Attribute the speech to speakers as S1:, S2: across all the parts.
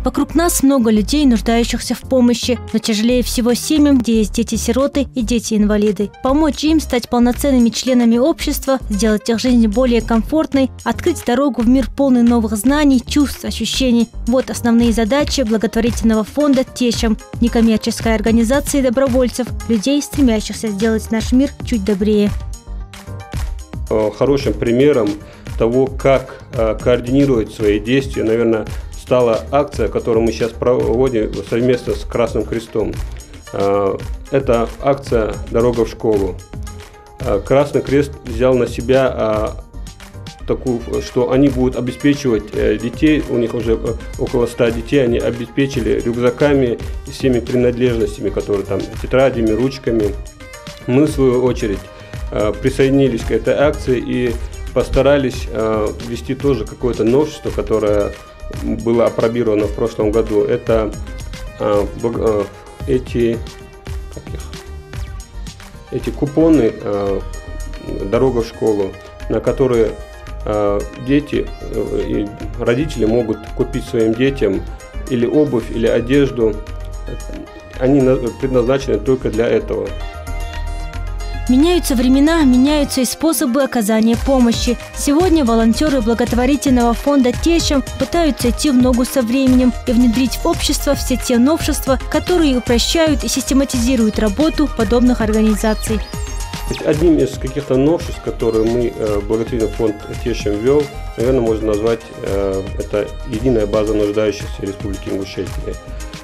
S1: Вокруг нас много людей, нуждающихся в помощи, но тяжелее всего семьям, где есть дети-сироты и дети-инвалиды. Помочь им стать полноценными членами общества, сделать их жизнь более комфортной, открыть дорогу в мир полный новых знаний, чувств, ощущений. Вот основные задачи благотворительного фонда «Течем» – некоммерческой организации добровольцев, людей, стремящихся сделать наш мир чуть добрее.
S2: Хорошим примером того, как координировать свои действия, наверное, стала акция, которую мы сейчас проводим совместно с Красным Крестом. Это акция «Дорога в школу». Красный Крест взял на себя такую, что они будут обеспечивать детей, у них уже около 100 детей, они обеспечили рюкзаками и всеми принадлежностями, которые там, тетрадями, ручками. Мы, в свою очередь, присоединились к этой акции и постарались ввести тоже какое-то новшество, которое было апробировано в прошлом году. Это эти купоны «Дорога в школу», на которые дети и родители могут купить своим детям или обувь, или одежду. Они предназначены только для этого.
S1: Меняются времена, меняются и способы оказания помощи. Сегодня волонтеры благотворительного фонда «Течем» пытаются идти в ногу со временем и внедрить в общество все те новшества, которые упрощают и систематизируют работу подобных организаций.
S2: Одним из каких-то новшеств, которые мы, благотворительный фонд «Течем» ввел, наверное, можно назвать это единая база нуждающихся Республики Ингушетия.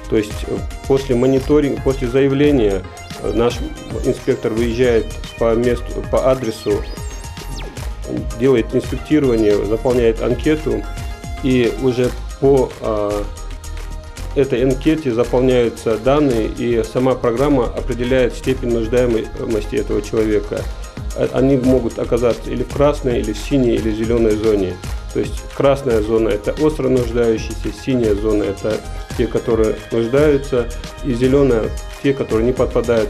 S2: То есть после мониторинга, после заявления наш инспектор выезжает по месту, по адресу, делает инспектирование, заполняет анкету, и уже по этой анкете заполняются данные, и сама программа определяет степень нуждаемости этого человека. Они могут оказаться или в красной, или в синей, или в зеленой зоне. То есть красная зона – это остро нуждающиеся, синяя зона – это те, которые нуждаются, и зеленая – те, которые не подпадают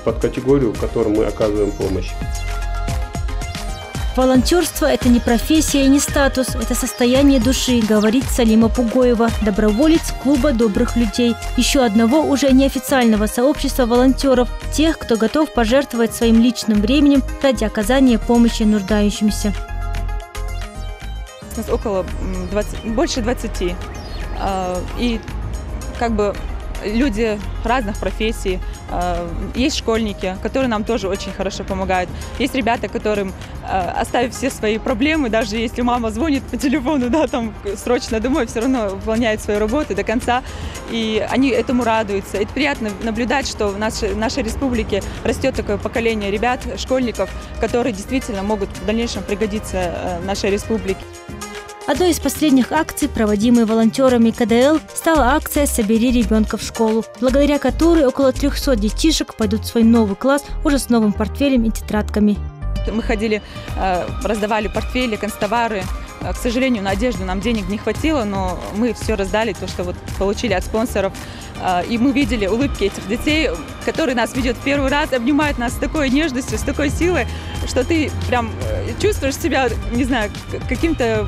S2: под категорию, которым мы оказываем помощь.
S1: Волонтерство – это не профессия и не статус, это состояние души, говорит Салима Пугоева, доброволец клуба добрых людей, еще одного уже неофициального сообщества волонтеров, тех, кто готов пожертвовать своим личным временем ради оказания помощи нуждающимся.
S3: У нас около больше 20. И как бы люди разных профессий. Есть школьники, которые нам тоже очень хорошо помогают. Есть ребята, которым, оставив все свои проблемы, даже если мама звонит по телефону, да, там срочно домой, все равно выполняют свою работу до конца. И они этому радуются. Это приятно наблюдать, что в нашей республике растет такое поколение ребят, школьников, которые действительно могут в дальнейшем пригодиться нашей республике.
S1: Одной из последних акций, проводимой волонтерами КДЛ, стала акция «Собери ребенка в школу», благодаря которой около 300 детишек пойдут в свой новый класс уже с новым портфелем и тетрадками.
S3: Мы ходили, раздавали портфели, канцтовары. К сожалению, на одежду нам денег не хватило, но мы все раздали, то, что вот получили от спонсоров. И мы видели улыбки этих детей, которые нас видят в первый раз, обнимают нас с такой нежностью, с такой силой, что ты прям чувствуешь себя, не знаю, каким-то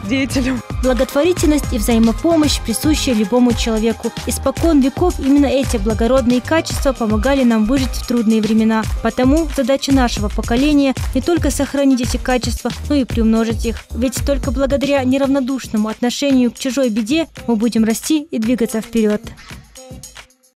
S3: деятелем.
S1: Благотворительность и взаимопомощь присущи любому человеку. Испокон веков именно эти благородные качества помогали нам выжить в трудные времена. Потому задача нашего поколения не только сохранить эти качества, но и приумножить их. Ведь только благодаря неравнодушному отношению к чужой беде мы будем расти и двигаться вперед.